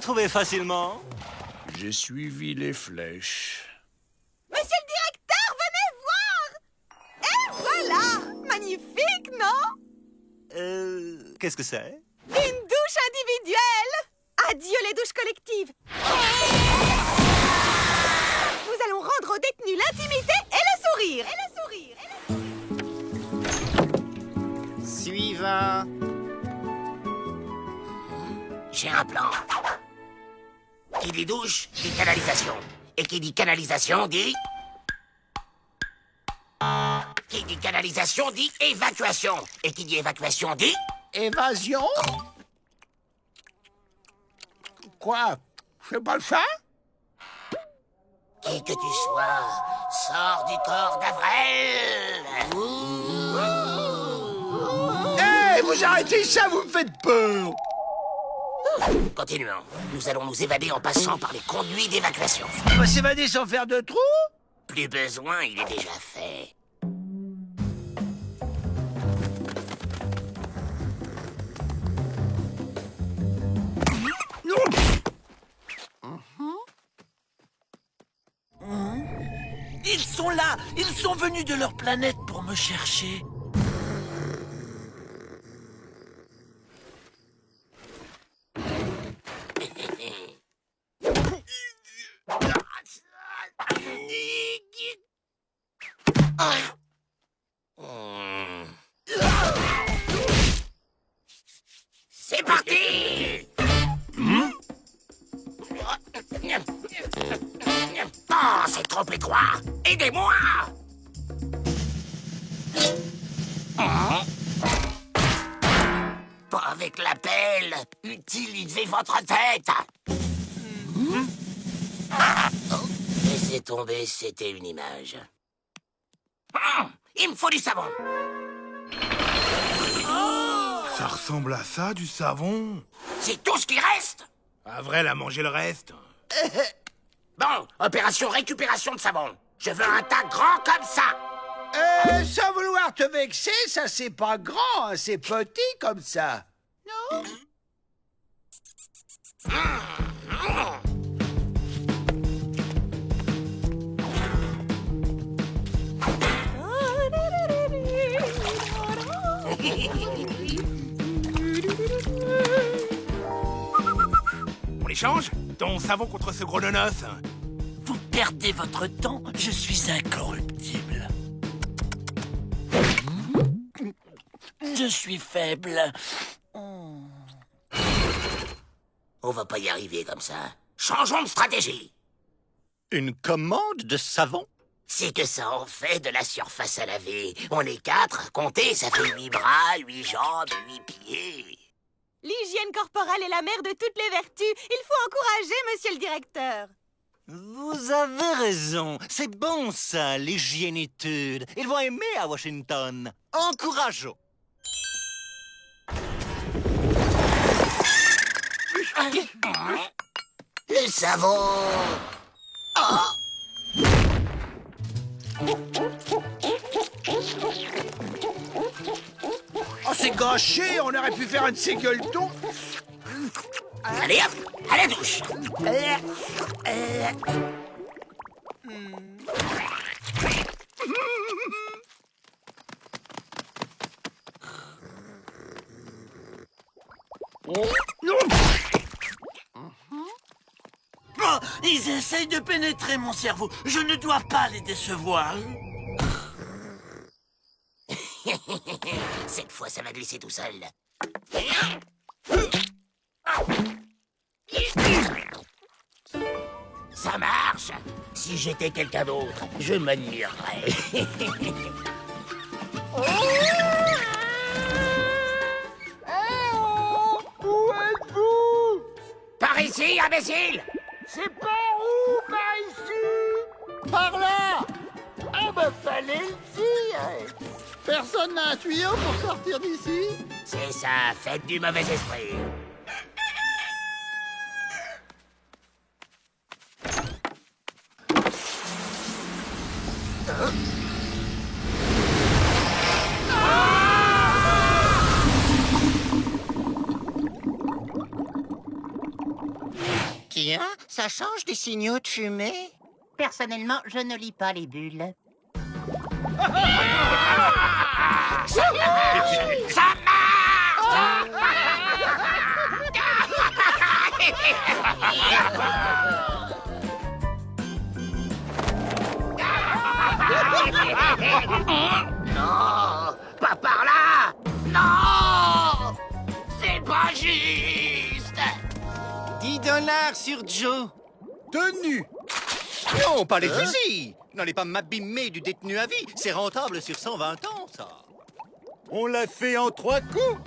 trouvé facilement? J'ai suivi les flèches. Monsieur le directeur, venez voir! Et voilà! Magnifique, non? Qu'est-ce que c'est? Une douche individuelle! Adieu les douches collectives! Nous allons rendre aux détenus l'intimité et le sourire! Suivant. J'ai un plan. Qui dit douche, dit canalisation. Et qui dit canalisation, dit... Qui dit canalisation, dit évacuation. Et qui dit évacuation, dit... Évasion? Quoi? C'est pas ça? Qui que tu sois, sors du corps d'Avrel. Hé, vous arrêtez ça, vous me faites peur! Continuons. Nous allons nous évader en passant par les conduits d'évacuation. On va s'évader sans faire de trou? Plus besoin, il est déjà fait. Ils sont là! Ils sont venus de leur planète pour me chercher. C'est parti! Oh, c'est trop étroit! Aidez-moi! Pas avec la pelle! Utilisez votre tête! Laissez tomber, c'était une image. Il me faut du savon! Ça ressemble à ça, du savon. C'est tout ce qui reste? Avril a mangé le reste. Bon, opération récupération de savon. Je veux un tas grand comme ça. Sans vouloir te vexer, ça c'est pas grand, hein, c'est petit comme ça. Non? On échange? Ton savon contre ce gros nonos. Vous perdez votre temps, je suis incorruptible. Je suis faible. On va pas y arriver comme ça. Changeons de stratégie. Une commande de savon? C'est que ça en fait de la surface à laver. On est 4, comptez, ça fait 8 bras, 8 jambes, 8 pieds. L'hygiène corporelle est la mère de toutes les vertus. Il faut encourager, monsieur le directeur. Vous avez raison. C'est bon, ça, l'hygiénitude. Ils vont aimer à Washington. Encourageons. Le savon. Oh, c'est gâché, on aurait pu faire un de ces gueuletons. Allez hop, à la douche. Oh, ils essayent de pénétrer mon cerveau. Je ne dois pas les décevoir. Cette fois, ça va glisser tout seul. Ça marche. Si j'étais quelqu'un d'autre, je m'admirerais. Où êtes-vous? Par ici, imbécile! C'est par où, par ici? Par là. Ah ben, fallait le dire. Personne n'a un tuyau pour sortir d'ici? C'est ça, faites du mauvais esprit. Ça change des signaux de fumée? Personnellement, je ne lis pas les bulles. Non, pas par là. Non, c'est pas juste. 10 $ sur Joe. Tenu. Non, pas les fusils. N'allez pas m'abîmer du détenu à vie. C'est rentable sur 120 ans, ça. On l'a fait en 3 coups.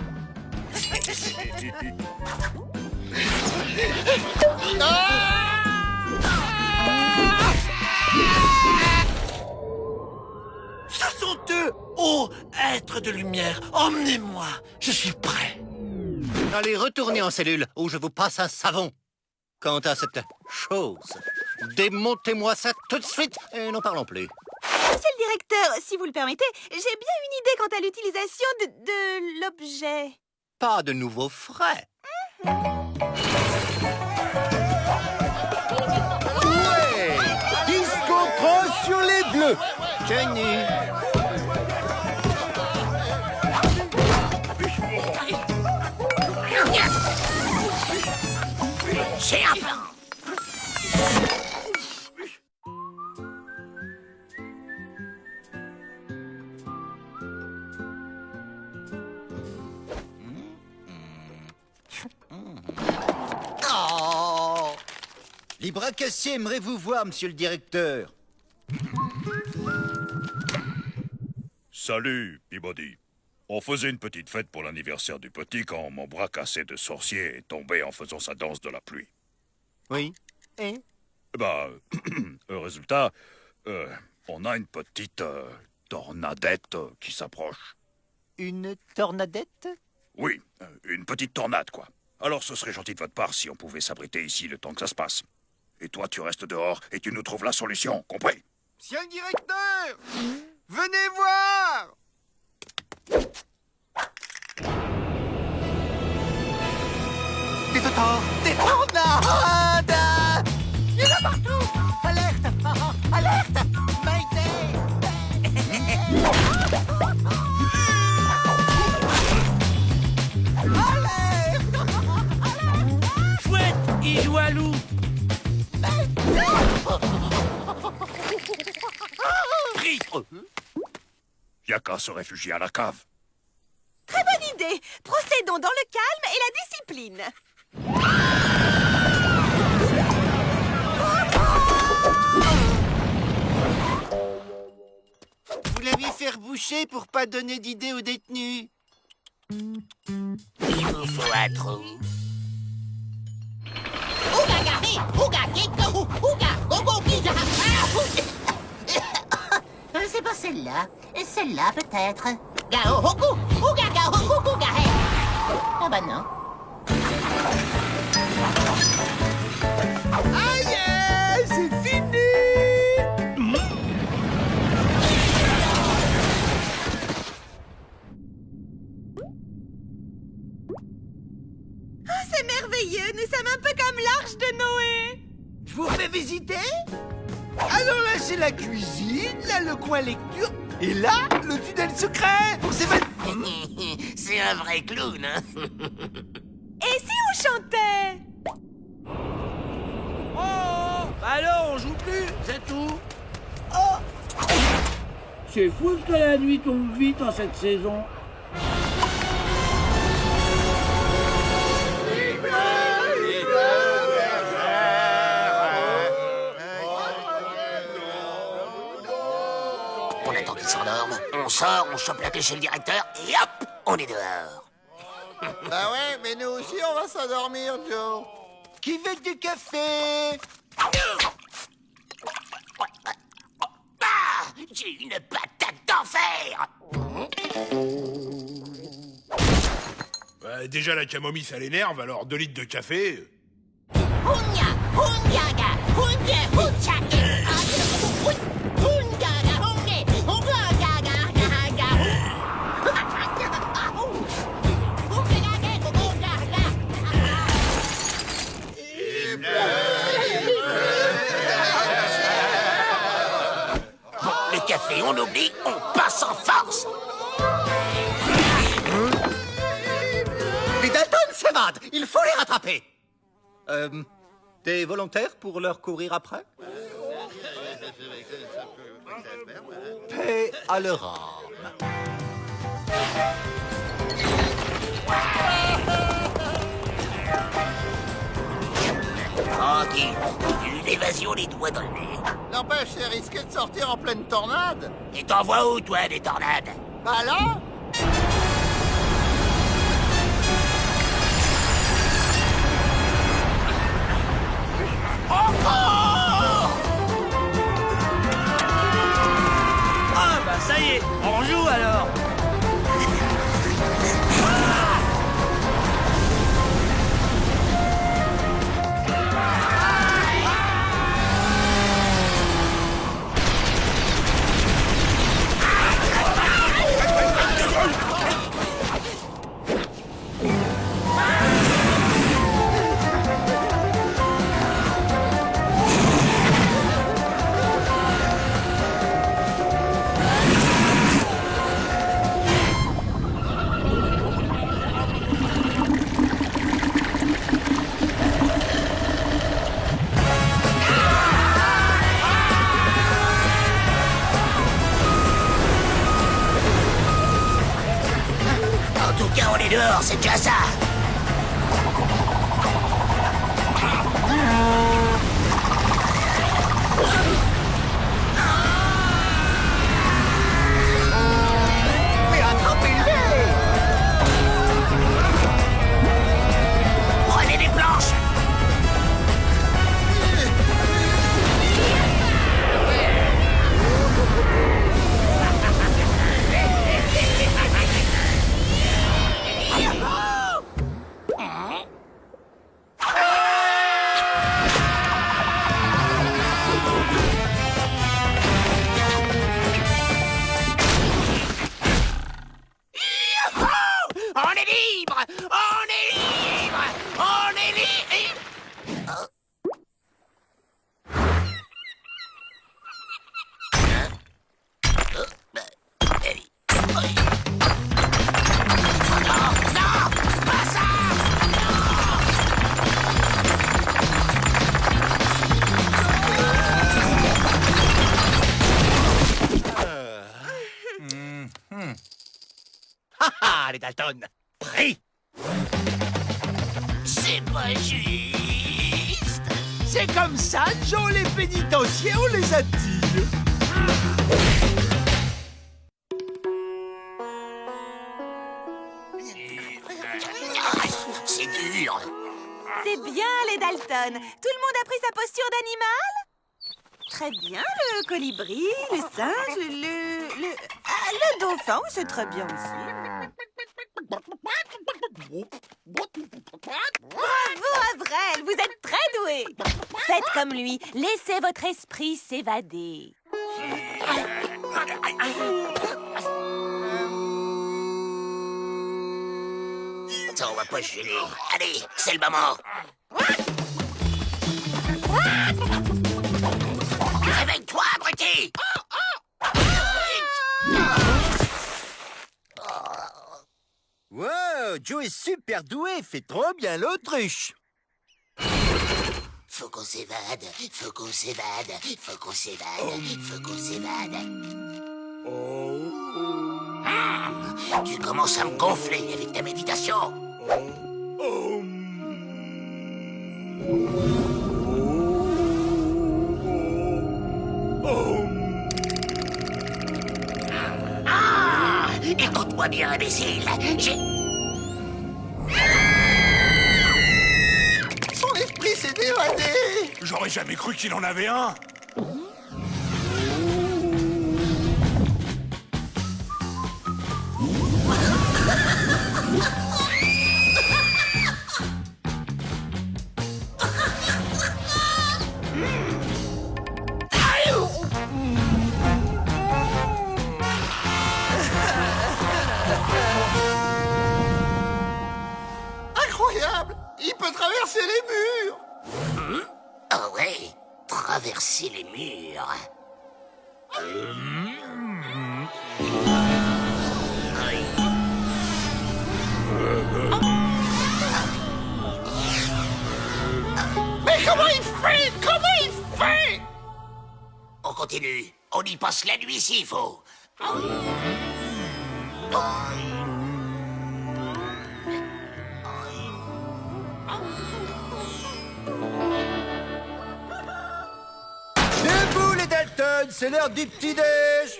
Ce sont eux! Oh, être de lumière, emmenez-moi! Je suis prêt! Allez, retournez en cellule où je vous passe un savon. Quant à cette chose, démontez-moi ça tout de suite et n'en parlons plus. Monsieur le directeur, si vous le permettez, j'ai bien une idée quant à l'utilisation de l'objet. Pas de nouveaux frais. Ouais. Disco trop sur les bleus. Tenu. J'ai un plan. Oh! Les bras cassés aimeraient vous voir, monsieur le directeur. Salut, Peabody. On faisait une petite fête pour l'anniversaire du petit quand mon bras cassé de sorcier est tombé en faisant sa danse de la pluie. Oui. Et? Bah, résultat, on a une petite tornadette qui s'approche. Une tornadette? Oui, une petite tornade, quoi. Alors ce serait gentil de votre part si on pouvait s'abriter ici le temps que ça se passe. Et toi, tu restes dehors et tu nous trouves la solution, compris? Monsieur le directeur, venez voir. Des torts! Des tornades! Il y en a partout! Alerte! Alerte! Mayday! Chouette, il joue à loup! Pris! Y'a qu'à se réfugier à la cave. Très bonne idée. Procédons dans le calme et la discipline. Vous l'avez fait boucher pour pas donner d'idée aux détenus. Il vous faut un trou. C'est pas celle-là. Celle-là, peut-être. Ah bah non. Aïe, c'est fini. Oh, c'est merveilleux. Nous sommes un peu comme l'arche de Noé. Je vous fais visiter. Alors là, c'est la cuisine, là, le coin lecture, et là, le tunnel secret pour s'évader. C'est un vrai clown, hein. Et si on chantait? Oh! Alors, on joue plus, c'est tout! C'est fou que la nuit tombe vite en cette saison. On attend qu'il s'endorme, on sort, on chope la clé chez le directeur, et hop, on est dehors. Bah ouais, mais nous aussi, on va s'endormir, Joe. Qui veut du café? Ah, j'ai une patate d'enfer. Déjà, la camomille, ça l'énerve, alors 2 litres de café... café, on oublie, on passe en force. Les Dalton s'évadent. Il faut les rattraper. T'es volontaire pour leur courir après? Paix à leur âme. Tranquille, une évasion les doigts dans le nez. N'empêche, c'est risqué de sortir en pleine tornade. Et t'en vois où, toi, des tornades? Bah là, Ah bah ça y est, on joue alors. En tout cas, on est dehors, c'est déjà ça. Mais attrapez-les! Prenez des planches. On est libre! On est libre! On est libre! Non, non! Pas ça! Ha ha, les Dalton! Pris! C'est pas juste! C'est comme ça, Joe, les pénitenciers, on les attire. C'est dur! C'est bien, les Dalton. Tout le monde a pris sa posture d'animal? Très bien, le colibri, le singe, le dauphin, c'est très bien aussi. Bravo, Avril, vous êtes très doué. Faites comme lui, laissez votre esprit s'évader. Ça, on va pas se gêner. Allez, c'est le moment. Réveille-toi, abruti! Wow, Joe est super doué, fait trop bien l'autruche. Faut qu'on s'évade, faut qu'on s'évade, faut qu'on s'évade, faut qu'on s'évade. Tu commences à me gonfler avec ta méditation. Ah! Écoute-moi bien, imbécile. son esprit s'est évadé. J'aurais jamais cru qu'il en avait un. Incroyable, il peut traverser les murs. Oh ouais, traverser les murs. Mais comment il fait? Comment il fait? On continue. On y passe la nuit s'il faut. Debout les Dalton, c'est l'heure du petit-déj.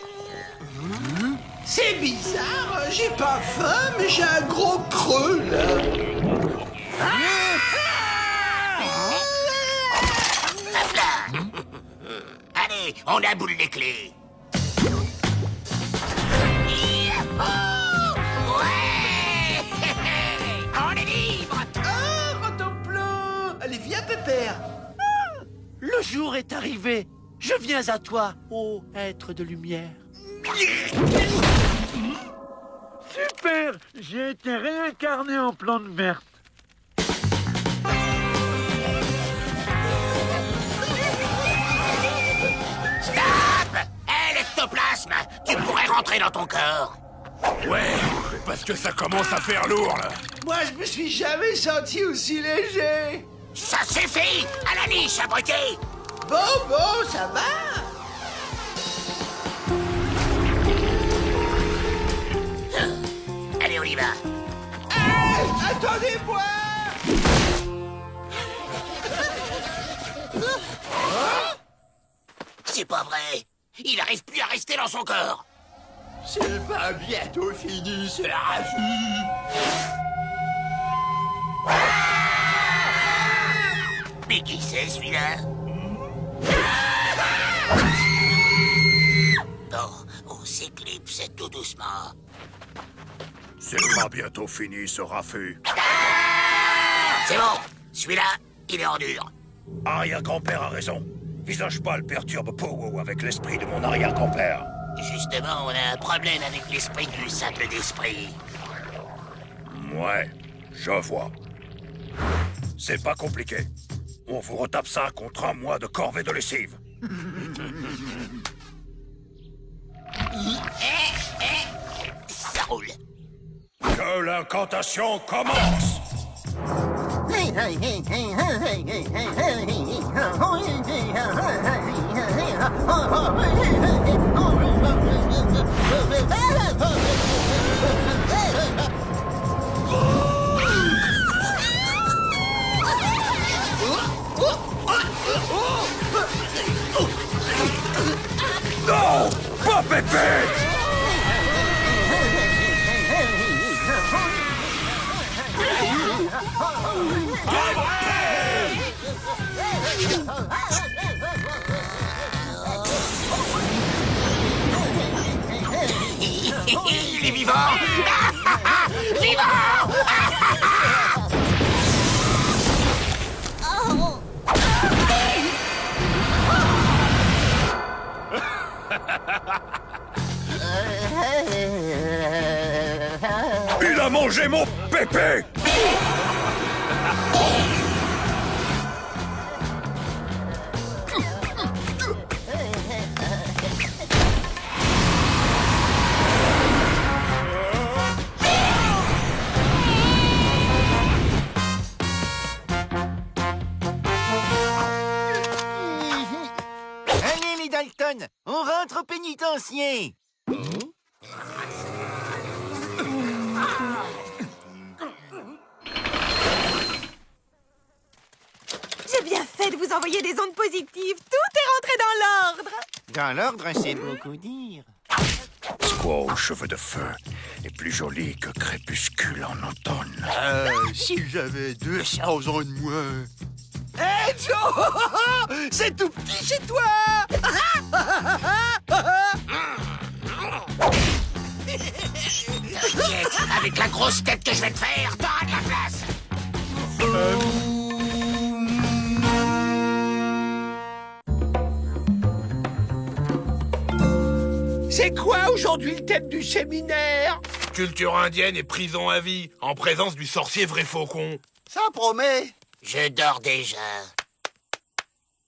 C'est bizarre, j'ai pas faim, mais j'ai un gros creux, là. Hop là. Allez, on aboule les clés. Ouais. On est libre. Ah, Rotoplan! Allez, viens, Pépère. Le jour est arrivé. Je viens à toi, ô être de lumière. Super! J'ai été réincarné en plante verte. Stop! Hé, l'ectoplasme! Tu pourrais rentrer dans ton corps. Ouais, parce que ça commence à faire lourd, là. Moi, je me suis jamais senti aussi léger. Ça suffit! À la niche, abruti! Bon, ça va. Allez, on y va. Hey, attendez-moi. C'est pas vrai. Il arrive plus à rester dans son corps. C'est pas bientôt fini, c'est la rafie. Mais qui c'est, celui-là? Bon, on s'éclipse tout doucement. C'est pas bientôt fini, ce raffut. C'est bon. Celui-là, il est en dur. Arrière-grand-père a raison. Visage pâle perturbe Powo avec l'esprit de mon arrière-grand-père. Justement, on a un problème avec l'esprit du simple d'esprit. Ouais, je vois. C'est pas compliqué. On vous retape ça contre un mois de corvée de lessive. Ça roule. Que l'incantation commence! Non! Pas Pépé! Il est vivant. Vivant. Il a mangé mon Pépé! Allez les Dalton, on rentre au pénitencier. J'ai bien fait de vous envoyer des ondes positives. Tout est rentré dans l'ordre. Dans l'ordre, c'est beaucoup dire. Squaw aux cheveux de feu est plus joli que crépuscule en automne. Si j'avais 200 ans de moins. Hé, Joe! C'est tout petit chez toi! T'inquiète, avec la grosse tête que je vais te faire, t'auras de la place. C'est quoi aujourd'hui le thème du séminaire? Culture indienne et prison à vie, en présence du sorcier vrai faucon. Ça promet. Je dors déjà.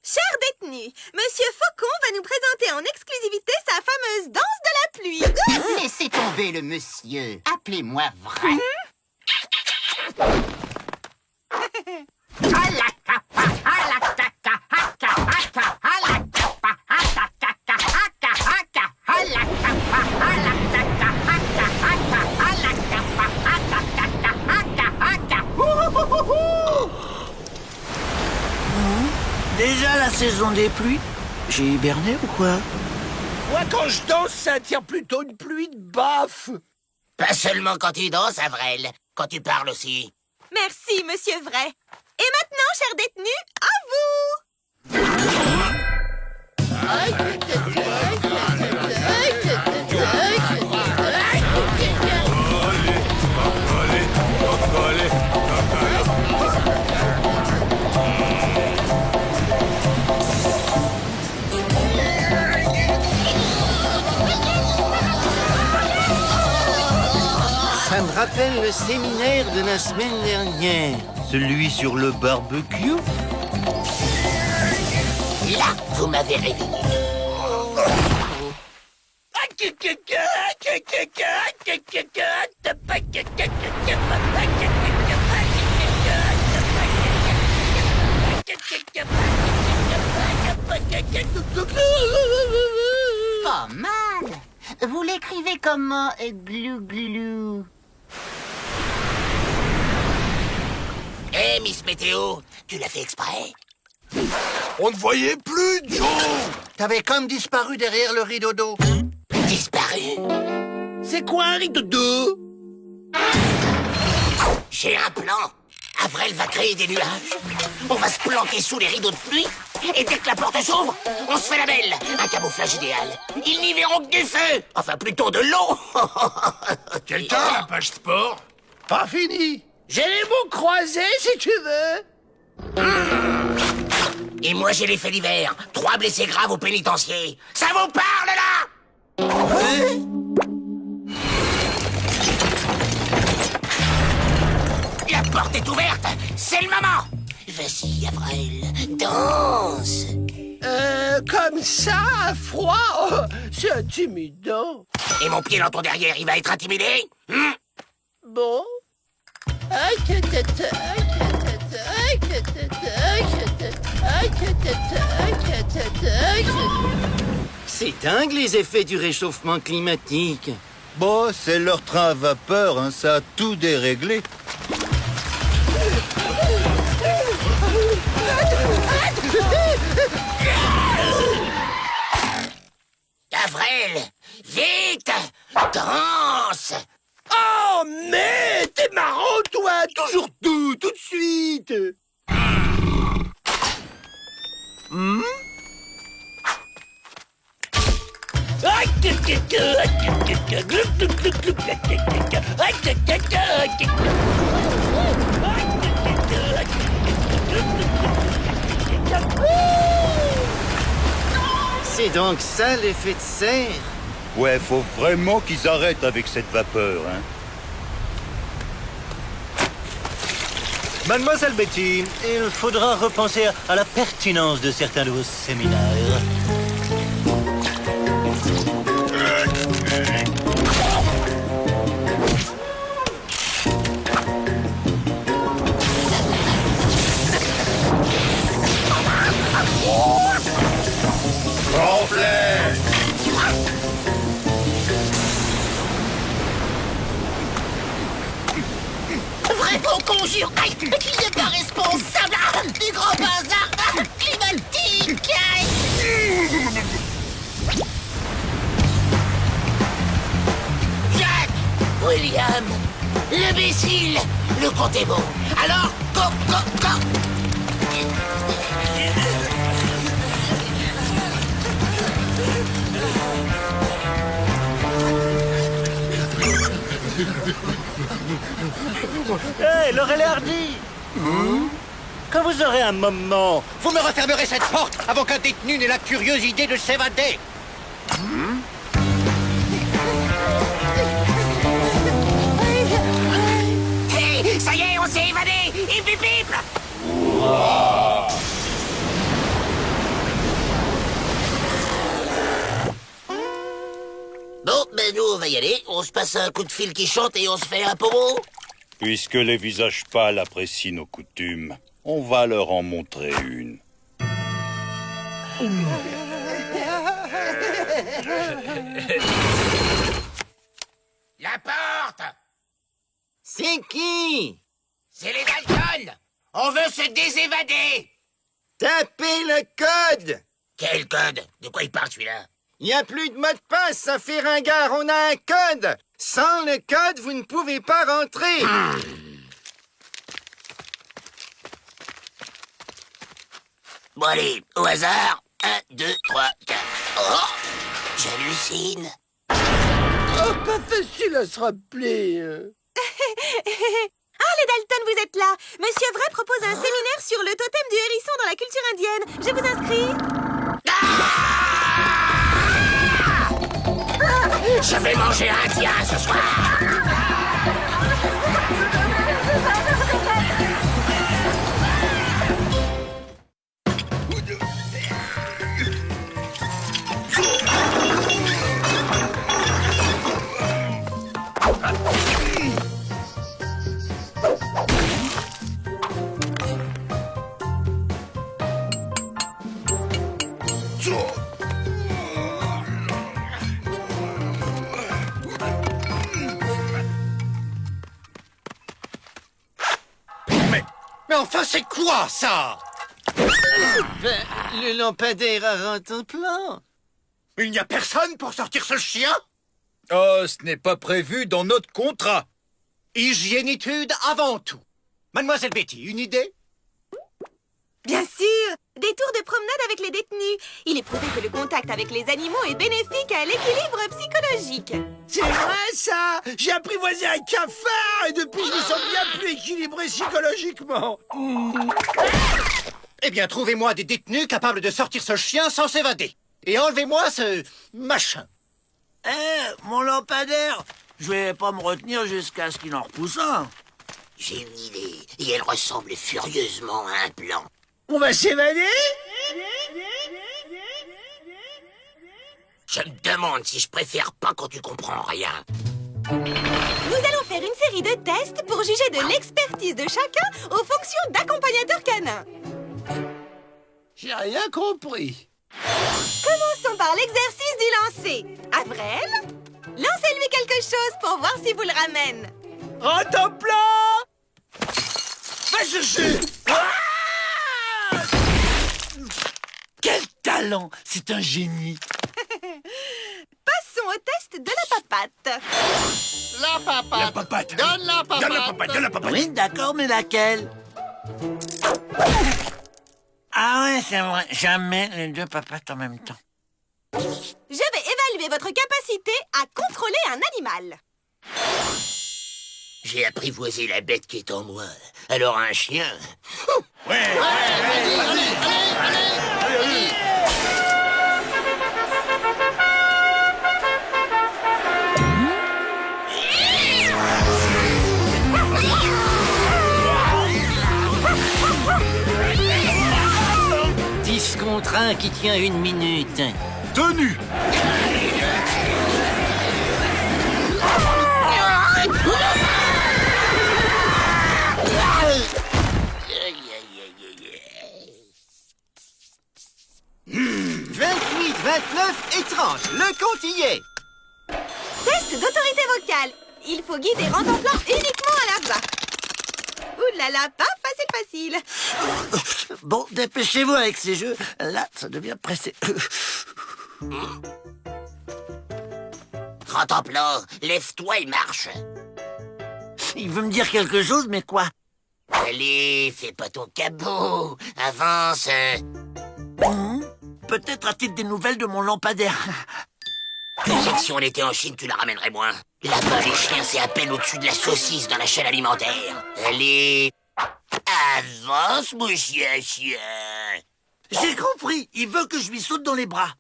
Chers détenus, Monsieur Faucon va nous présenter en exclusivité sa fameuse danse de la pluie. Laissez tomber le monsieur. Appelez-moi vrai. Déjà la saison des pluies? J'ai hiberné ou quoi? Moi, quand je danse, ça attire plutôt une pluie de baffes. Pas seulement quand tu danses, Avril, quand tu parles aussi. Merci, Monsieur Vrai. Et maintenant, chers détenus, à vous. Ça me rappelle le séminaire de la semaine dernière. Celui sur le barbecue. Là, vous m'avez réveillé. Pas mal. Vous l'écrivez comment, glou-glou? Hé, Miss Météo, tu l'as fait exprès? On ne voyait plus, Joe. T'avais comme disparu derrière le rideau d'eau. Disparu? C'est quoi un rideau d'eau? J'ai un plan. Avril va créer des nuages. On va se planquer sous les rideaux de pluie. Et dès que la porte s'ouvre, on se fait la belle. Un camouflage idéal. Ils n'y verront que du feu. Enfin, plutôt de l'eau. Quelqu'un a la page sport? Pas fini. J'ai les mots croisés, si tu veux. Et moi, j'ai les faits divers. 3 blessés graves au pénitencier. Ça vous parle, là? La porte est ouverte. C'est le moment. Vas-y, Avril. Danse. Comme ça, à froid, oh, c'est intimidant. Et mon pied dans ton derrière, il va être intimidé? Bon. C'est dingue les effets du réchauffement climatique. Bon, c'est leur train à vapeur, hein, ça a tout déréglé. Avril, vite! Danse! Oh, mais t'es marrant, toi. Toujours tout de suite. C'est donc ça l'effet de serre? Ouais, faut vraiment qu'ils arrêtent avec cette vapeur, hein. Mademoiselle Betty, il faudra repenser à la pertinence de certains de vos séminaires. Vrai qu'on conjure qu'il n'est pas responsable du grand bazar climatique. Jack, William, l'imbécile, le compte est bon. Alors, go. Hé, Laurel et Hardy! Quand vous aurez un moment, Vous me refermerez cette porte avant qu'un détenu n'ait la curieuse idée de s'évader. Hé, ça y est, on s'est évadé. Hip hip hip. ben nous, on va y aller. On se passe un coup de fil qui chante et on se fait un pomo. Puisque les visages pâles apprécient nos coutumes, on va leur en montrer une. La porte! C'est qui? C'est les Dalton! On veut se désévader! Tapez le code! Quel code? De quoi il parle celui-là? Il n'y a plus de mot de passe, ça fait ringard, on a un code! Sans le code, vous ne pouvez pas rentrer! Bon allez, au hasard. 1, 2, 3, 4. Oh! J'hallucine. Oh, pas facile à se rappeler. Ah, les Dalton, vous êtes là. Monsieur Vrai propose un séminaire sur le totem du hérisson dans la culture indienne. Je vous inscris. Je vais manger indien ce soir. Mais enfin, c'est quoi, ça? Ben, le lampadaire a rentré en plan. Il n'y a personne pour sortir ce chien? Oh, ce n'est pas prévu dans notre contrat. Hygiénitude avant tout. Mademoiselle Betty, une idée? Bien sûr. Des tours de promenade avec les détenus. Il est prouvé que le contact avec les animaux est bénéfique à l'équilibre psychologique. C'est vrai, ça. J'ai apprivoisé un cafard et depuis, je me sens bien plus équilibré psychologiquement. Eh bien, trouvez-moi des détenus capables de sortir ce chien sans s'évader. Et enlevez-moi ce machin. Mon lampadaire, je vais pas me retenir jusqu'à ce qu'il en repousse un. J'ai une idée, et elle ressemble furieusement à un plan. On va s'évader? Je me demande si je préfère pas quand tu comprends rien. Nous allons faire une série de tests pour juger de l'expertise de chacun aux fonctions d'accompagnateur canin. J'ai rien compris. Commençons par l'exercice du lancer. Avril, lancez-lui quelque chose pour voir si vous le ramène. Rentre en plan! Va chercher! Quel talent! C'est un génie! Passons au test de la papate. La papate! La papate. Donne la papate! Donne la papate, donne la papate. Oui, d'accord, mais laquelle? Ah ouais, c'est vrai. Jamais les deux papates en même temps. Je vais évaluer votre capacité à contrôler un animal. J'ai apprivoisé la bête qui est en moi. Alors un chien... Contre un qui tient 1 minute. Tenu. Mmh, 28, 29 et 30. Le compte y est. Test d'autorité vocale. Il faut guider Rentemplant uniquement à la voix. Ouh là là, pas facile. Bon, dépêchez-vous avec ces jeux. Là, ça devient pressé. Rentemplant, lève-toi et marche. Il veut me dire quelque chose, mais quoi? Allez, fais pas ton cabot. Avance. Peut-être a-t-il des nouvelles de mon lampadaire. Tu sais que si on était en Chine, tu la ramènerais moins. Là-bas, les chiens, c'est à peine au-dessus de la saucisse dans la chaîne alimentaire. Allez, avance, mon chien. J'ai compris. Il veut que je lui saute dans les bras.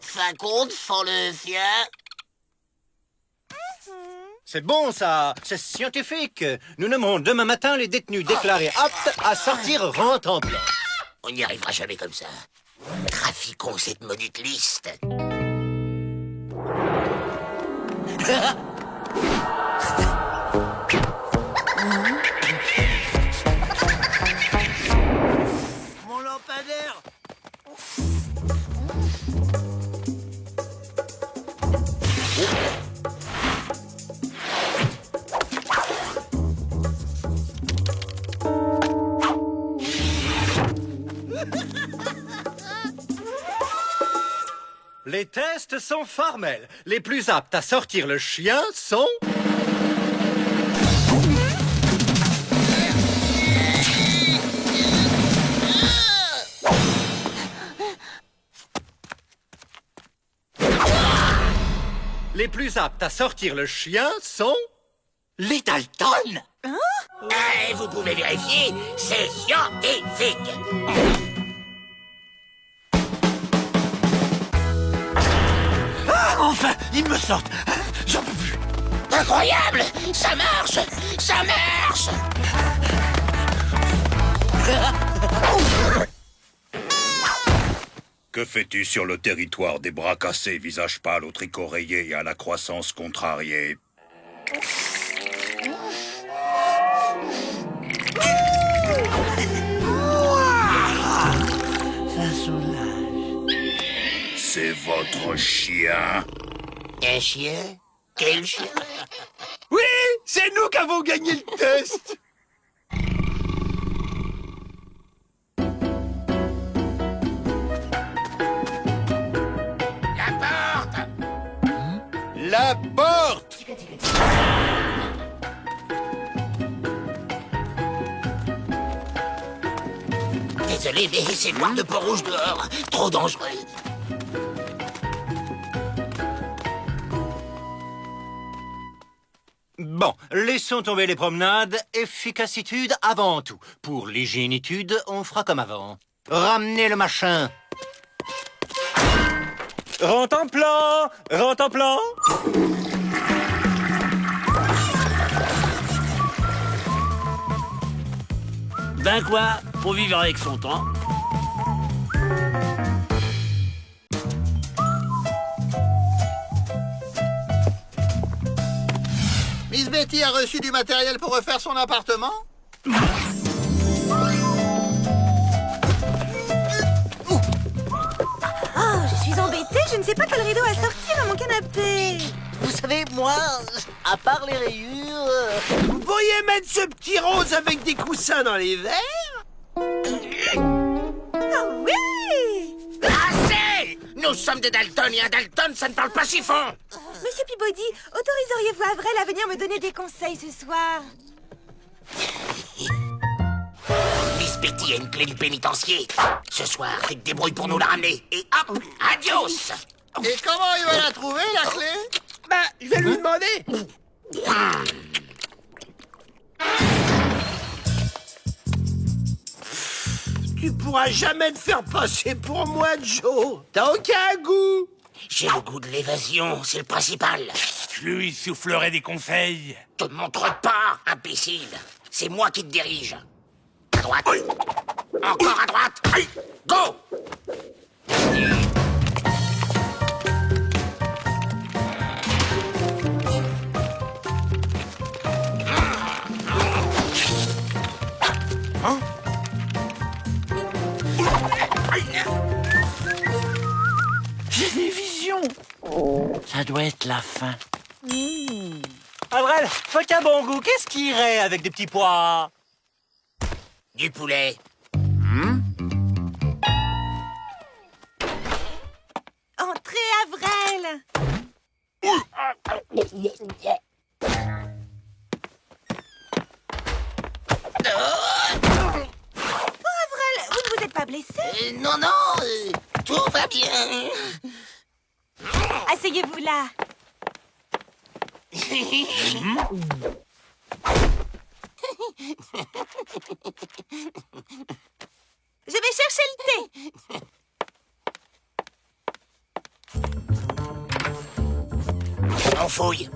Fin compte, fend le chien. C'est bon, ça. C'est scientifique. Nous nommerons demain matin les détenus déclarés aptes à sortir rentemplant. On n'y arrivera jamais comme ça. Trafiquons cette maudite liste. Mon lampadaire. Les tests sont formels. Les plus aptes à sortir le chien sont... Les plus aptes à sortir le chien sont... Les Dalton? Vous pouvez vérifier, c'est scientifique. Ah, enfin, ils me sortent. J'en peux plus. Incroyable! Ça marche! Ça marche! Que fais-tu sur le territoire des bras cassés, visage pâle, au tricot rayé et à la croissance contrariée? Ça soulage. C'est votre chien. Un chien? Quel chien? Oui, c'est nous qui avons gagné le test. La porte! La porte! Désolé, mais c'est noir de Pont-Rouge dehors. Trop dangereux. Bon, laissons tomber les promenades. Efficacitude avant tout. Pour l'hygiénitude, on fera comme avant. Ramenez le machin. Rentemplant! Rentemplant! Ben quoi, faut vivre avec son temps. Miss Betty a reçu du matériel pour refaire son appartement? Oh, je suis embêtée, je ne sais pas quel rideau à sortir à mon canapé. Vous savez, moi, à part les rayures... Vous pourriez mettre ce petit rose avec des coussins dans les verres? Oh oui! Assez! Nous sommes des Dalton et un Dalton, ça ne parle pas chiffon! Monsieur Peabody, autoriseriez-vous Avril à venir me donner des conseils ce soir? Miss Betty a une clé du pénitencier. Ce soir, tu te débrouilles pour nous la ramener. Et hop, adios! Et comment il va la trouver, la clé? Bah, je vais lui demander. Tu pourras jamais te faire passer pour moi, Joe. T'as aucun goût. J'ai le goût de l'évasion, c'est le principal. Je lui soufflerai des conseils. Te montre pas, imbécile. C'est moi qui te dirige. À droite. Encore à droite. Go! J'ai des visions. Ça doit être la fin. Avril, faut qu'un bon goût. Qu'est-ce qui irait avec des petits pois? Du poulet. Entrez, Avril! Avril, vous ne vous êtes pas blessé? Non, non, tout va bien. Asseyez-vous là. Je vais chercher le thé. On fouille.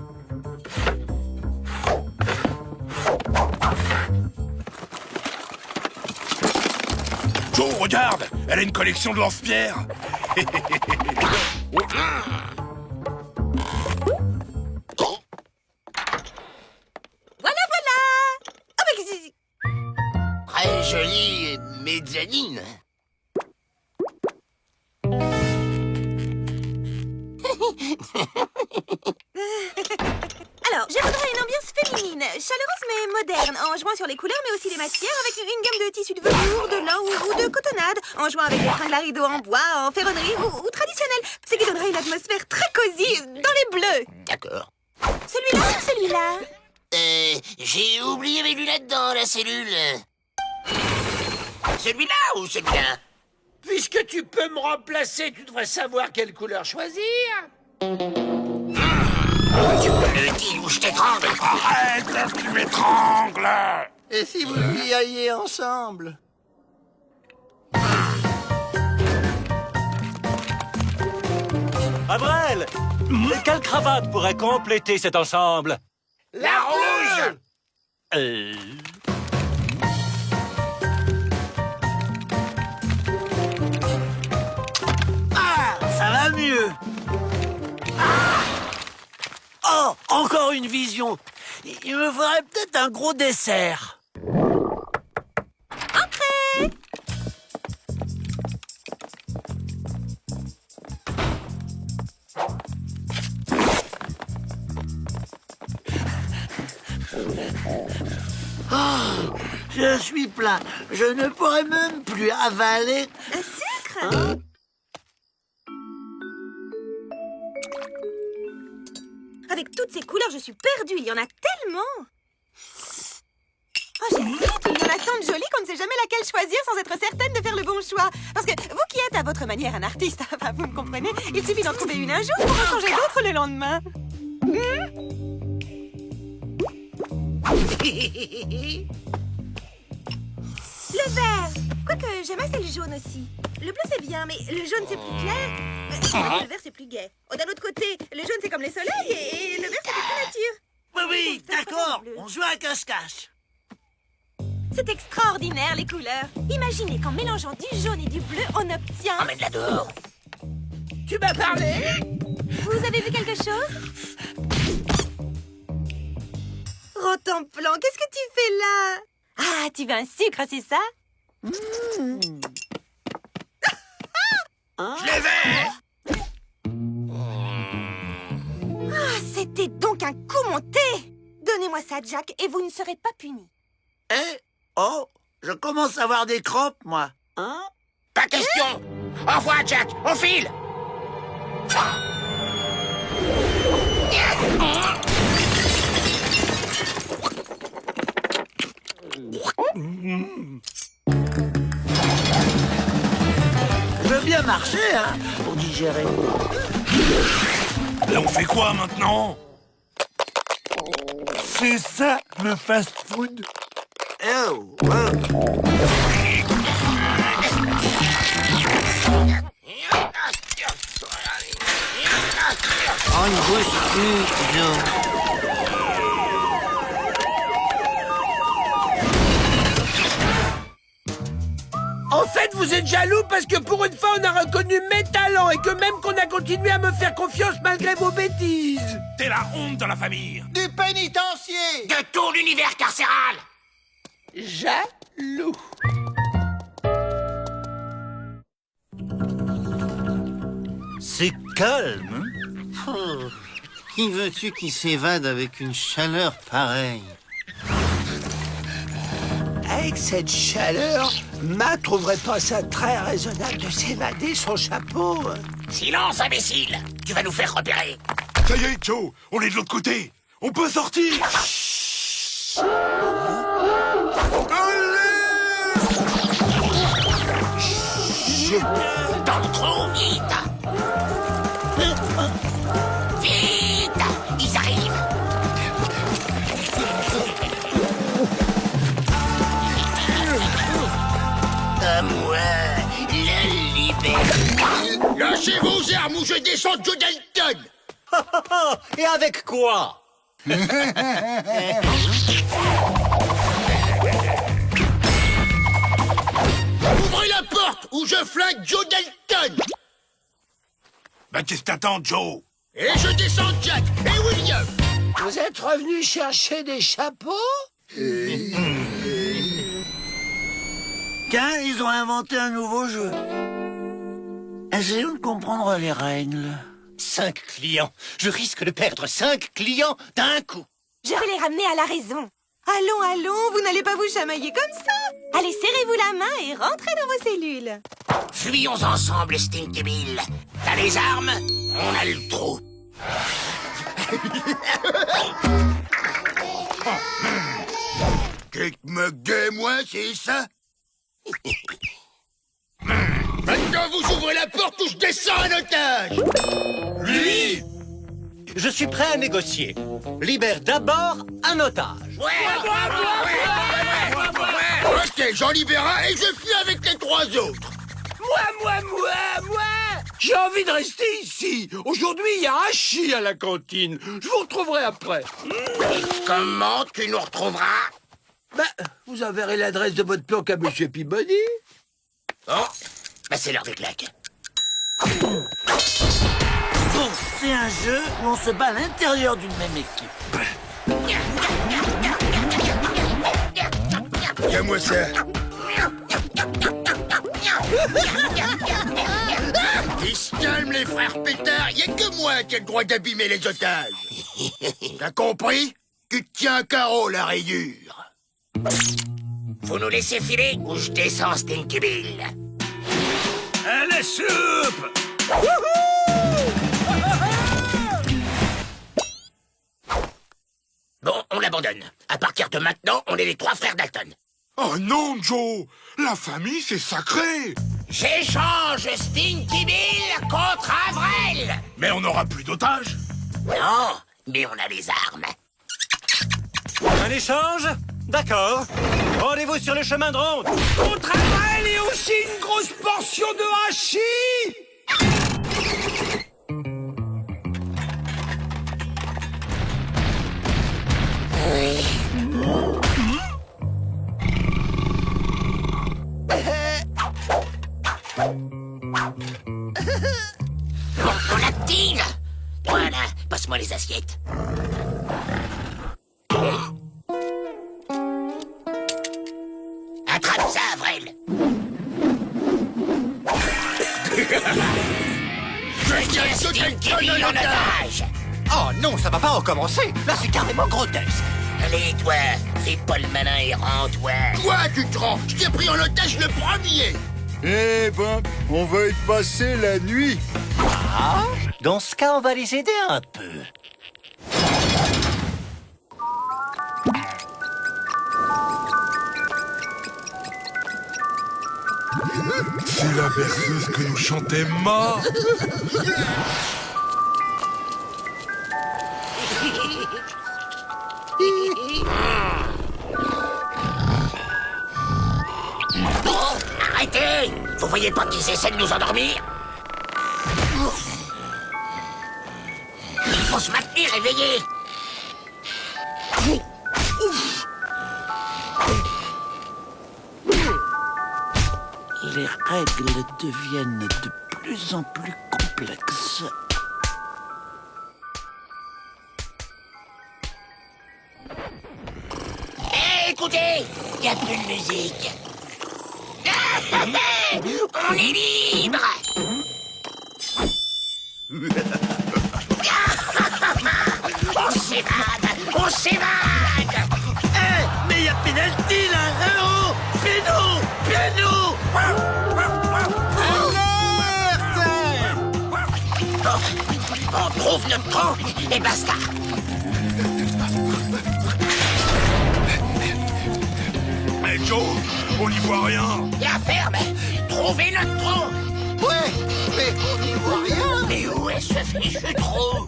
Oh, regarde, elle a une collection de lance-pierres. Voilà, voilà. Ah, mais Très jolie mezzanine. Alors, je voudrais une ambiance féminine, chaleureuse mais moderne, en jouant sur les couleurs mais aussi les matières, avec une gamme de tissus de velours, de lin ou de cotonnade, en jouant avec des tringles à rideaux en bois, en ferronnerie ou traditionnel, ce qui donnerait une atmosphère très cosy dans les bleus. D'accord. Celui-là ou celui-là? J'ai oublié mes lunettes dans la cellule. Celui-là ou celui-là? Puisque tu peux me remplacer, tu devrais savoir quelle couleur choisir. Tu me le dis ou je t'étrangle. Arrête, tu m'étrangles. Et si vous y alliez ensemble? Abrel, quelle cravate pourrait compléter cet ensemble? La rouge. Ah, ça va mieux. Oh, encore une vision. Il me faudrait peut-être un gros dessert. Entrez! Je suis plein. Je ne pourrais même plus avaler. Un sucre? Avec toutes ces couleurs, je suis perdue. Il y en a tellement. Oh, j'hésite. Il y en a tant de jolies qu'on ne sait jamais laquelle choisir sans être certaine de faire le bon choix. Parce que vous qui êtes à votre manière un artiste, enfin, vous me comprenez, il suffit d'en trouver une un jour pour en changer d'autres le lendemain. Le vert. Quoique, j'aime assez le jaune aussi. Le bleu, c'est bien, mais le jaune, c'est plus clair. Le vert, c'est plus gai. Oh, d'un autre côté, le jaune, c'est comme les soleils et le vert, c'est plus nature. Oui, oui, Ça, c'est d'accord. bleu. On joue à cache-cache. C'est extraordinaire, les couleurs. Imaginez qu'en mélangeant du jaune et du bleu, on obtient... Emmène-la dehors. Tu m'as parlé? Vous avez vu quelque chose? Rotenplan, qu'est-ce que tu fais là? Ah, tu veux un sucre, c'est ça? Je les vais. Ah, c'était donc un coup monté. Donnez-moi ça, Jack, et vous ne serez pas puni. Eh? Oh, je commence à avoir des crampes, moi. Hein? Pas question. Au revoir, Jack. On file. Je veux bien marcher, hein, pour digérer. Là, on fait quoi maintenant? C'est ça, le fast-food. Oh, oh. Oh, une grosse pute, En fait, vous êtes jaloux parce que pour une fois, on a reconnu mes talents et que même qu'on a continué à me faire confiance malgré vos bêtises. T'es la honte de la famille. Du pénitencier! De tout l'univers carcéral. Jaloux. C'est calme, hein? Oh, qui veux-tu qui s'évade avec une chaleur pareille? Avec cette chaleur, Ma trouverait pas ça très raisonnable de s'évader son chapeau. Silence, imbécile. Tu vas nous faire repérer. Ça y est, Joe, on est de l'autre côté. On peut sortir. Donc trop vite. Vite. Ils arrivent. À moi, la liberté. Lâchez vos armes ou je descends Joe Dalton. Et avec quoi? Ouvrez la porte ou je flingue Joe Dalton. Bah qu'est-ce que t'attends, Joe? Et je descends Jack et William. Vous êtes revenus chercher des chapeaux? Tiens, ils ont inventé un nouveau jeu. Essayons de comprendre les règles. 5 clients. Je risque de perdre 5 clients d'un coup. Je vais les ramener à la raison. Allons, allons, vous n'allez pas vous chamailler comme ça. Allez, serrez-vous la main et rentrez dans vos cellules. Fuyons ensemble, Stinky Bill. T'as les armes? On a le trou. Kick me moi, c'est ça? Maintenant, vous ouvrez la porte ou je descends un otage. Lui? Je suis prêt à négocier. Libère d'abord un otage. Ok, j'en libère un et je fuis avec les 3 autres. Moi J'ai envie de rester ici. Aujourd'hui, il y a hachis à la cantine. Je vous retrouverai après. Comment tu nous retrouveras? Ben, vous enverrez l'adresse de votre planque à Monsieur Peabody. Oh, bah c'est l'heure des claques. Bon, c'est un jeu où on se bat à l'intérieur d'une même équipe. Tiens-moi ça. Ils se calment, les frères pétards. Y a que moi qui ai le droit d'abîmer les otages. T'as compris? Tu te tiens un carreau, la rayure. Faut nous laisser filer ou je descends, Stinky Bill. Allez, soupe! Bon, on l'abandonne. À partir de maintenant, on est les 3 frères Dalton. Oh non, Joe! La famille, c'est sacré! J'échange Stinky Bill contre Avril! Mais on n'aura plus d'otages! Non, mais on a les armes. Un échange? D'accord. Rendez-vous sur le chemin de ronde. Contre Avril et aussi une grosse portion de hachis. On active! Voilà, passe-moi les assiettes. Attrape ça, Avril! Je tiens Stinky Bill en otage! Oh non, ça va pas recommencer. Là, c'est carrément grotesque. Allez, toi, fais pas le malin et rends-toi. Toi, tu te rends. Je t'ai pris en otage le premier. Eh ben, on va y passer la nuit. Ah, dans ce cas, on va les aider un peu. C'est la berceuse que nous chantait Ma. Bon, arrêtez! Vous voyez pas qu'ils essaient de nous endormir? Il faut se maintenir éveillé! Les règles deviennent de plus en plus complexes. Hé, écoutez! Y a plus de musique! On est libre! On s'évade! On s'évade! Mais y a pénalty là! Oh, Pieds-nous! Pieds-nous! On trouve notre trou et basta! Mais Joe, on n'y voit rien! La ferme! Trouvez notre trou! Ouais, mais on n'y voit rien. Mais où est ce fichu trou?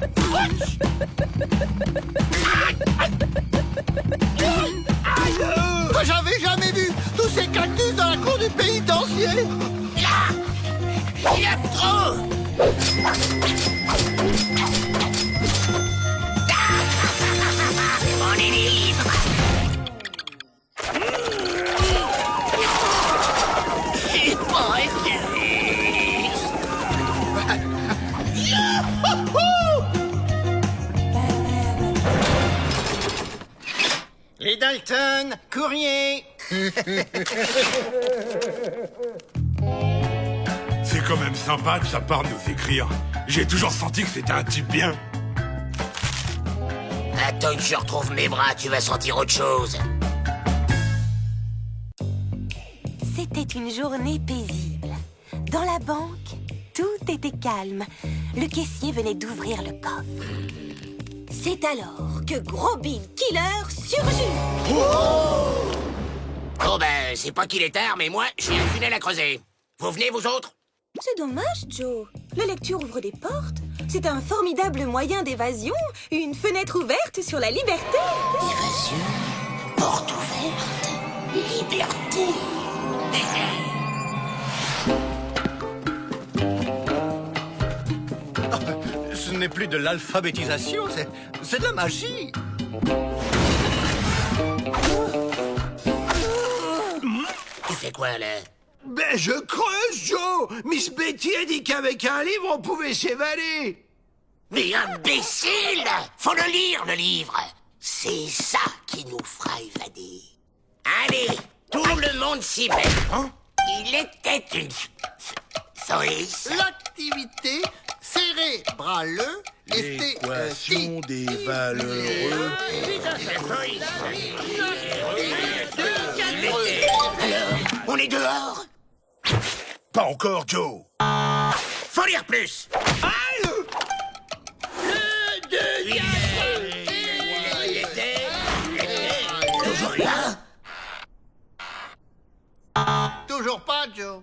Que j'avais jamais vu tous ces cactus dans la cour du pénitencier. Là! Il y a le trou! On est libre! Dalton, courrier. C'est quand même sympa de sa part de nous écrire. J'ai toujours senti que c'était un type bien. Attends que je retrouve mes bras, tu vas sentir autre chose. C'était une journée paisible. Dans la banque, tout était calme. Le caissier venait d'ouvrir le coffre. C'est alors que Gros Bill Killer surgit. Oh ben, c'est pas qu'il est tard, mais moi, j'ai un tunnel à creuser. Vous venez, vous autres? C'est dommage, Joe. La lecture ouvre des portes. C'est un formidable moyen d'évasion, une fenêtre ouverte sur la liberté. Évasion, porte ouverte, liberté. Ce n'est plus de l'alphabétisation, c'est de la magie. Tu fais quoi, là? Ben, je creuse, Joe. Miss Betty a dit qu'avec un livre, on pouvait s'évader. Mais imbécile! Faut le lire, le livre. C'est ça qui nous fera évader. Allez, tout le monde s'y met. Il était une... L'activité cérébrale L'équation des valeureux. Alors, on est dehors? Pas encore, Joe. Faut lire plus. Toujours là? Toujours pas, Joe.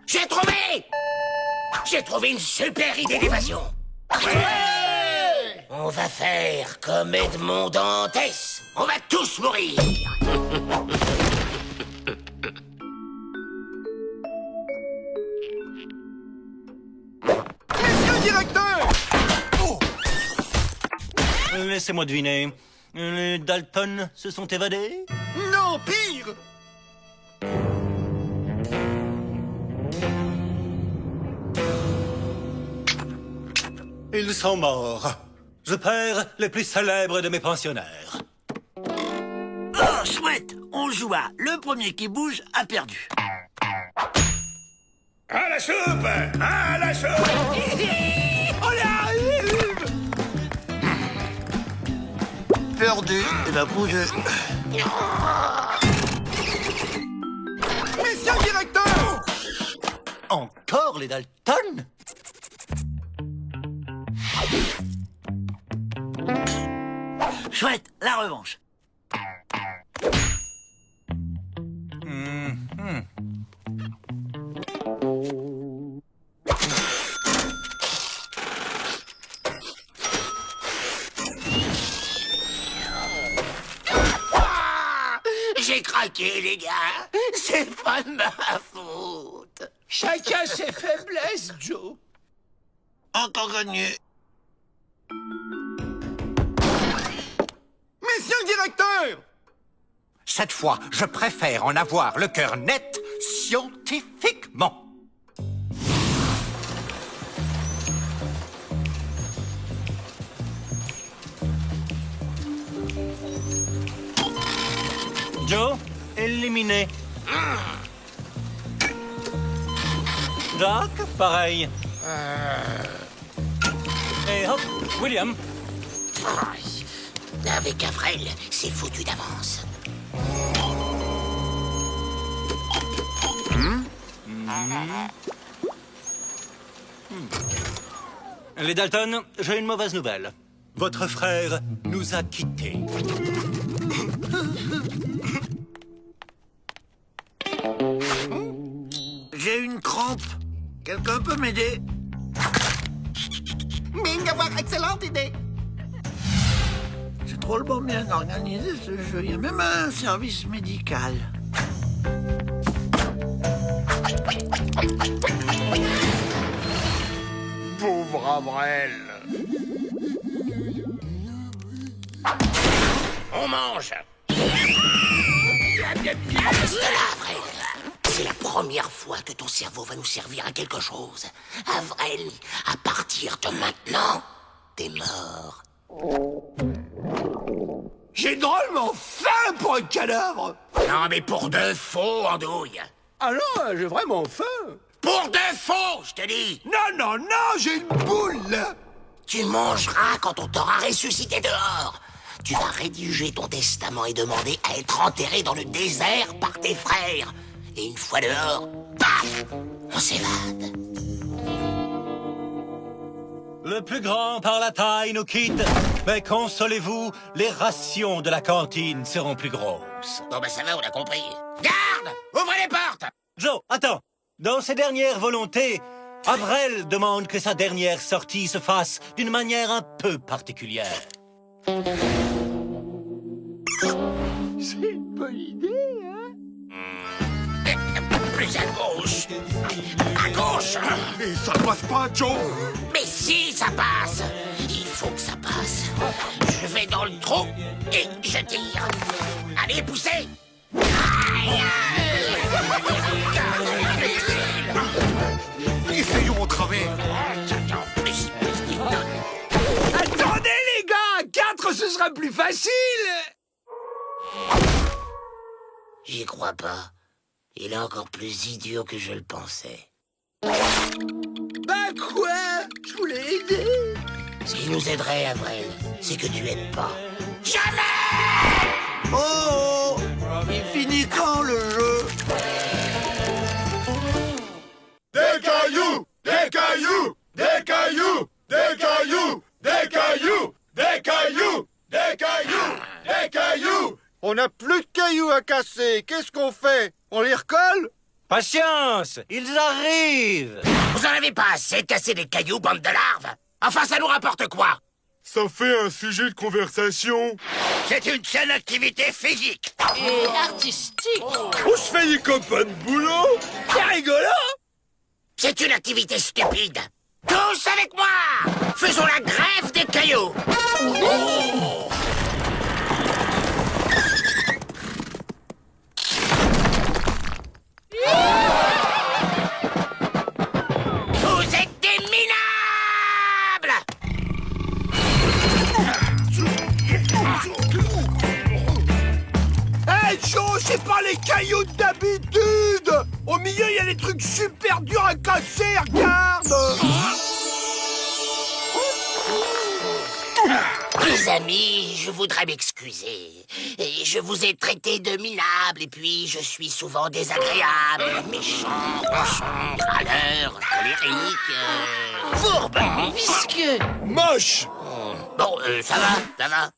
J'ai trouvé! J'ai trouvé une super idée d'évasion. On va faire comme Edmond Dantès. On va tous mourir. Monsieur le directeur! Laissez-moi deviner. Les Dalton se sont évadés? Non, pire! Ils sont morts. Je perds les plus célèbres de mes pensionnaires. Oh, chouette! On joue à le premier qui bouge a perdu. À la soupe! À la soupe! On arrive! Perdu, il va bouger. Monsieur le directeur! Encore les Dalton? Chouette, la revanche. J'ai craqué, les gars. C'est pas de ma faute. Chacun ses faiblesses, Joe. Encore gagné. Monsieur le directeur! Cette fois, je préfère en avoir le cœur net scientifiquement. Joe, éliminé. Doc, pareil. Et hop, William. Avec Avril, c'est foutu d'avance. Les Dalton, j'ai une mauvaise nouvelle. Votre frère nous a quittés. J'ai une crampe. Quelqu'un peut m'aider? Mine d'avoir excellente idée! C'est drôlement bien organisé ce jeu. Il y a même un service médical. Pauvre Avril. On mange. Reste là, Avrel. C'est la première fois que ton cerveau va nous servir à quelque chose. Avrel, à partir de maintenant, t'es mort. J'ai drôlement faim pour un cadavre. Non, mais pour de faux, Andouille. Ah non, j'ai vraiment faim. Pour de faux, je te dis. Non, non, non, j'ai une boule, là. Tu mangeras quand on t'aura ressuscité dehors. Tu vas rédiger ton testament et demander à être enterré dans le désert par tes frères. Et une fois dehors, paf, on s'évade. Le plus grand par la taille nous quitte. Mais consolez-vous, les rations de la cantine seront plus grosses. Bon, ben ça va, on a compris. Garde! Ouvrez les portes! Joe, attends. Dans ses dernières volontés, Avrel demande que sa dernière sortie se fasse d'une manière un peu particulière. C'est une bonne idée, hein? Plus à gauche. À gauche! Et ça passe pas, Joe. Mais si, ça passe! Il faut que ça passe. Je vais dans le trou et je tire. Allez, poussez! Aïe! Essayons au travers. Attendez, les gars, à 4, ce sera plus facile. J'y crois pas. Il est encore plus idiot que je le pensais. Bah quoi? Je voulais aider. Ce qui nous aiderait, Avrel, c'est que tu aides pas. Jamais! Oh! Il finit quand, le jeu? Des cailloux! Des cailloux! Des cailloux! Des cailloux! Des cailloux! Des cailloux! Des cailloux! Des cailloux! On n'a plus de cailloux à casser. Qu'est-ce qu'on fait? On les recolle? Patience, ils arrivent. Vous en avez pas assez de casser des cailloux, bande de larves? Enfin, ça nous rapporte quoi? Ça fait un sujet de conversation. C'est une seule activité physique. Et artistique. On se fait des copains de boulot. C'est rigolo. C'est une activité stupide. Tous avec moi! Faisons la grève des cailloux. Vous êtes des minables! Hey, Joe, c'est pas les cailloux d'habitude. Au milieu, il y a des trucs super durs à casser, regarde. Les amis, je voudrais m'excuser. Et je vous ai traité de minable, et puis je suis souvent désagréable, méchant, cochon, râleur, colérique, fourbe, visqueux. Moche. Bon, ça va.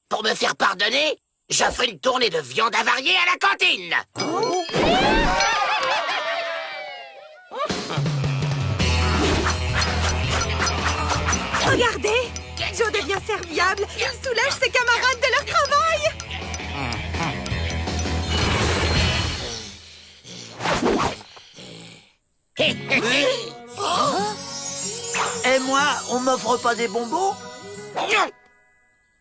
Pour me faire pardonner, j'offre une tournée de viande avariée à la cantine. Regardez, Joe devient serviable. Il soulage ses camarades de leur travail. Et moi, on m'offre pas des bonbons? Non.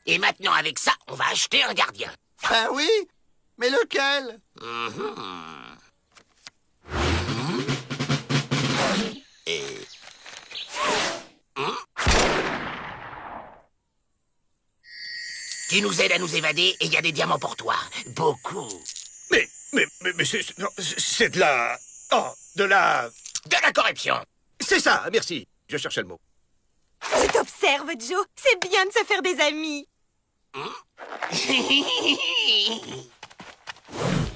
Et maintenant, avec ça, on va acheter un gardien. Ah oui? Mais lequel? Qui nous aide à nous évader et il y a des diamants pour toi. Beaucoup. Mais c'est de la... Oh, de la... De la corruption. C'est ça, merci. Je cherchais le mot. Je t'observe, Joe. C'est bien de se faire des amis.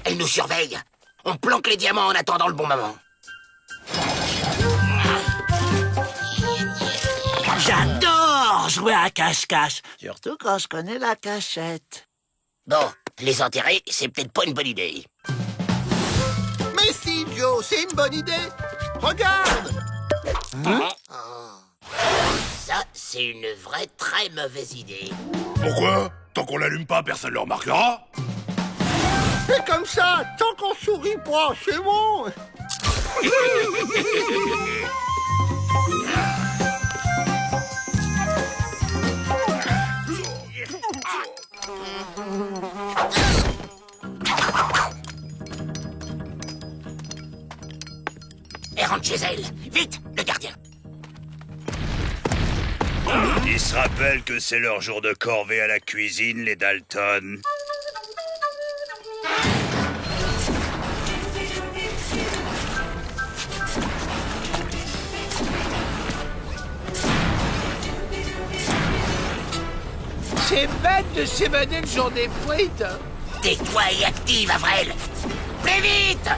Elle nous surveille. On planque les diamants en attendant le bon moment. J'adore jouer à cache-cache. Surtout quand je connais la cachette. Bon, les enterrer, c'est peut-être pas une bonne idée. Mais si, Joe, c'est une bonne idée. Regarde. Ça, c'est une vraie très mauvaise idée. Pourquoi? Tant qu'on l'allume pas, personne ne le remarquera. C'est comme ça, tant qu'on sourit pas, c'est bon. de chez elle. Vite, le gardien. Ils se rappellent que c'est leur jour de corvée à la cuisine, les Dalton. C'est bête de s'évader le jour des frites. Tais-toi et active, Avril. Plus vite.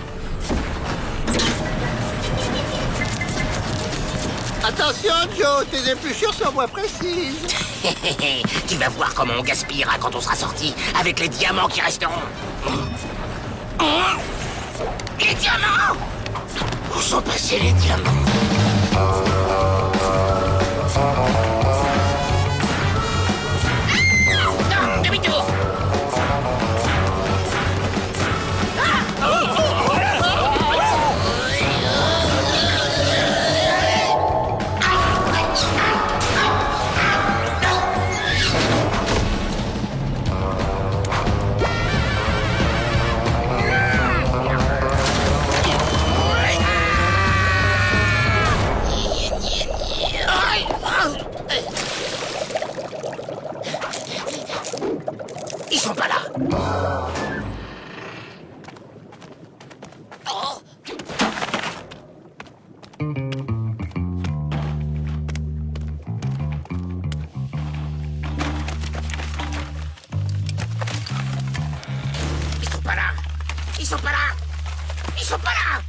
Attention, Joe, tes épluchures sont moins précises. Tu vas voir comment on gaspillera quand on sera sorti avec les diamants qui resteront. Les diamants! Où sont passés les diamants? Non, demi-tour! Ils sont pas là. Oh. Ils sont pas là. Ils sont pas là. Ils sont pas là.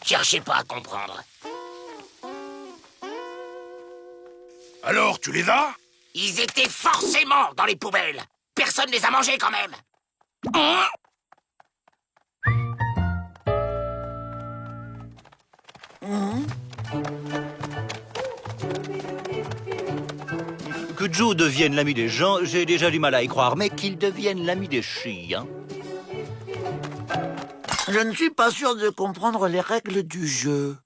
Cherchez pas à comprendre. Alors, tu les as? Ils étaient forcément dans les poubelles. Personne les a mangés quand même. Hein? Que Joe devienne l'ami des gens, j'ai déjà du mal à y croire, mais qu'il devienne l'ami des chiens. Je ne suis pas sûr de comprendre les règles du jeu.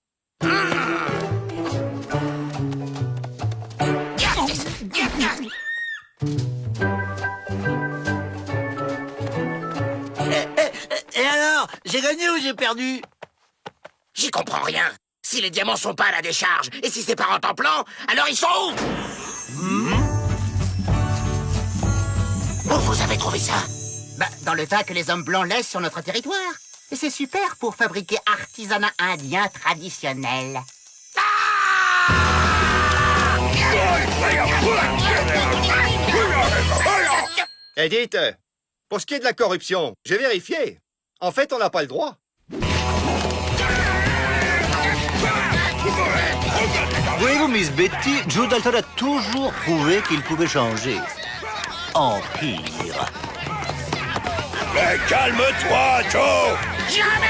Et alors, j'ai gagné ou j'ai perdu? J'y comprends rien. Si les diamants sont pas à la décharge, et si c'est pas en temps-plan, alors ils sont où? Où vous avez trouvé ça? Bah, dans le tas que les hommes blancs laissent sur notre territoire. Et c'est super pour fabriquer artisanat indien traditionnel. Dites, pour ce qui est de la corruption, j'ai vérifié. En fait, on n'a pas le droit. Voyez-vous, Miss Betty, Joe Dalton a toujours prouvé qu'il pouvait changer. En pire. Mais calme-toi, Joe! Jamais!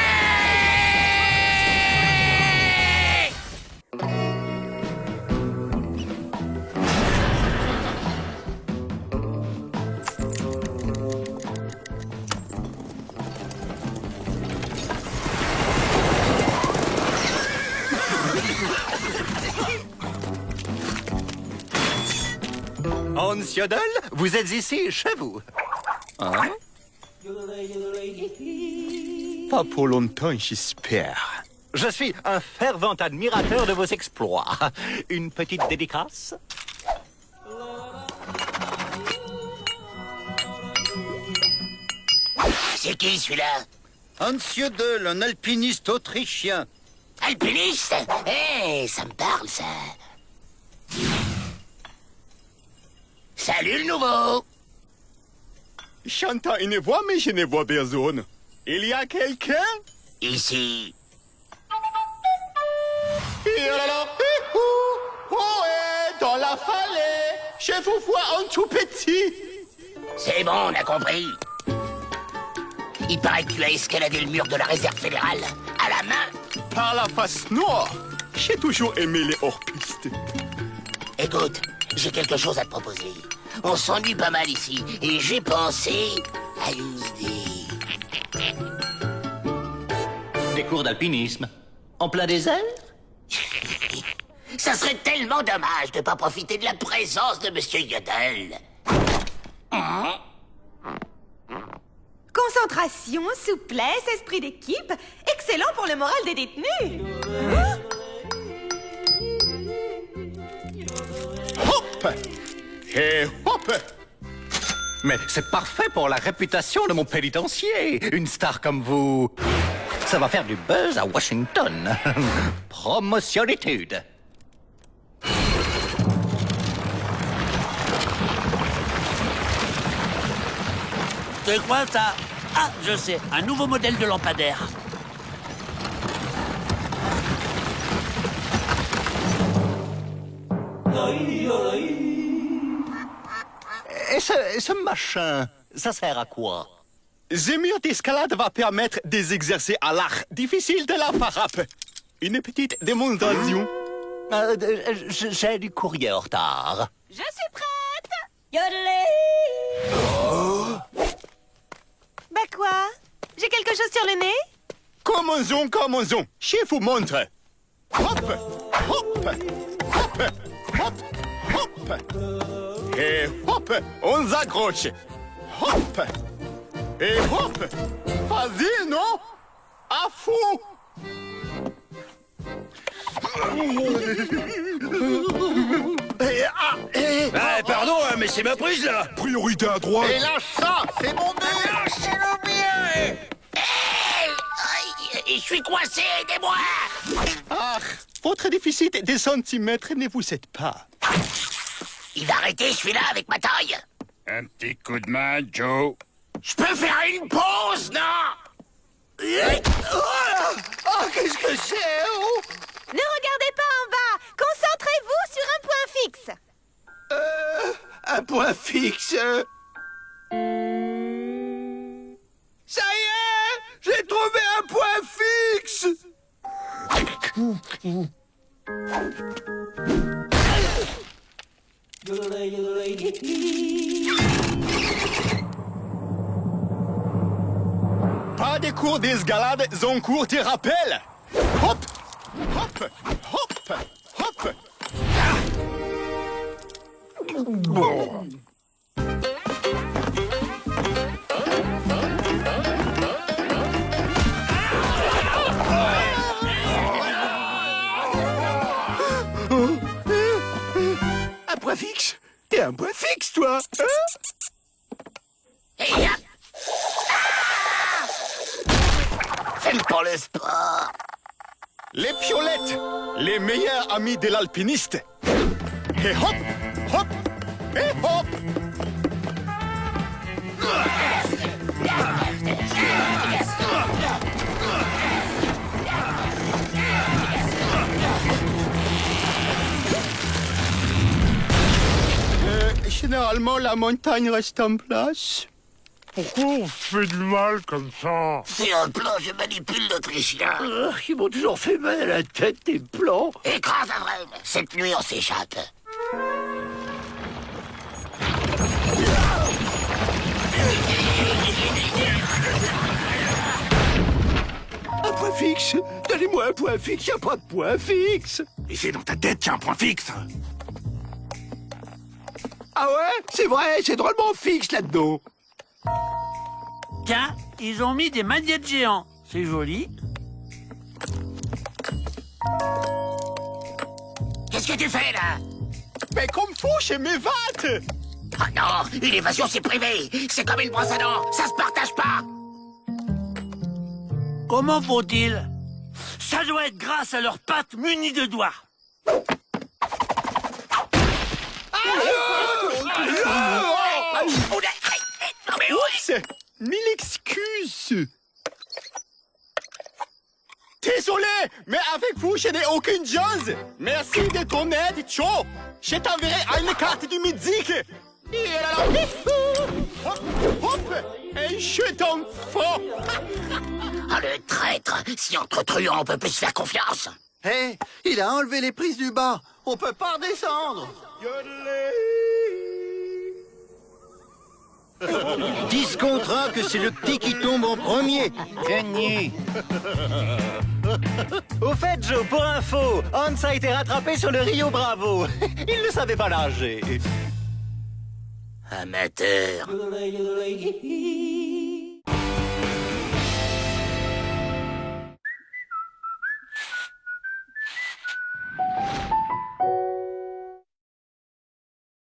Hans Yodel, vous êtes ici, chez vous. Hein? Pas pour longtemps, j'espère. Je suis un fervent admirateur de vos exploits. Une petite dédicace? C'est qui celui-là? Hans Yodel, un alpiniste autrichien. Alpiniste? Eh, ça me parle, ça. Salut, le nouveau! J'entends une voix, mais je ne vois personne. Il y a quelqu'un? Ici. Dans la falaise, je vous vois en tout petit. C'est bon, on a compris. Il paraît que tu as escaladé le mur de la réserve fédérale à la main. Par la face noire. J'ai toujours aimé les hors-pistes. Écoute, j'ai quelque chose à te proposer. On s'ennuie pas mal ici, et j'ai pensé à une idée. Des cours d'alpinisme. En plein désert? Ça serait tellement dommage de pas profiter de la présence de Monsieur Yodel. Qu'on Concentration, souplesse, esprit d'équipe. Excellent pour le moral des détenus. Hop! Et hop! Mais c'est parfait pour la réputation de mon pénitencier. Une star comme vous, ça va faire du buzz à Washington. Promotionnitude. C'est quoi ça? Ah, je sais, un nouveau modèle de lampadaire. Et ce machin, ça sert à quoi? Ce mur d'escalade va permettre d'exercer à l'art difficile de la frappe. Une petite démonstration. J'ai du courrier en retard. Je suis prête. Bah quoi? J'ai quelque chose sur le nez? Commençons. Je vous montre. Hop, hop, hop, hop, hop. Et hop, on s'accroche. Hop. Et hop. Facile, non? À fond. Pardon, mais c'est ma prise, là. Priorité à droite. Et lâche ça, c'est mon but. Lâchez-le bien! Je suis coincé, aidez-moi! Ah, votre déficit de centimètres ne vous aide pas. Il va arrêter celui-là avec ma taille? Un petit coup de main, Joe. Je peux faire une pause, non? Oh, qu'est-ce que c'est? Oh Ne regardez pas en bas. Concentrez-vous sur un point fixe. Un point fixe. Ça y est, j'ai trouvé un point fixe. Pas de cours d'escalade, en cours de rappel. Hop, hop, hop, hop. Un point fixe? T'es un point fixe, toi, hein? Et hop! J'aime pas le sport. Les piolettes, les meilleurs amis de l'alpiniste. Et hop, hop, et hop. Généralement, la montagne reste en place. Pourquoi on fait du mal comme ça? C'est un plan, je manipule l'Autrichien. Ils m'ont toujours fait mal à la tête, tes plans. Écrase Avril. Cette nuit, on s'échappe. Un point fixe? Donnez-moi un point fixe, y a pas de point fixe. Et c'est dans ta tête qu'il y a un point fixe. Ah ouais? C'est vrai, c'est drôlement fixe là-dedans. Tiens, ils ont mis des magnettes géants. C'est joli. Qu'est-ce que tu fais, là? Mais comme fou chez mes vates. Ah non, une évasion, c'est privé. C'est comme une brosse à dents. Ça se partage pas. Comment font-ils? Ça doit être grâce à leurs pattes munies de doigts. Non mais Oups, 1000 excuses. Désolé, mais avec vous, je n'ai aucune chance. Merci de ton aide, Joe. Je t'enverrai une carte du musique. Et alors, hop, hop, et je t'en fous. Ah, le traître. Si entre truands, on peut plus se faire confiance. Hé, il a enlevé les prises du bas. On peut pas redescendre. 10 contre 1 que c'est le petit qui tombe en premier. Gagné. Au fait, Joe, pour info, Hans a été rattrapé sur le Rio Bravo. Il ne savait pas nager. Amateur.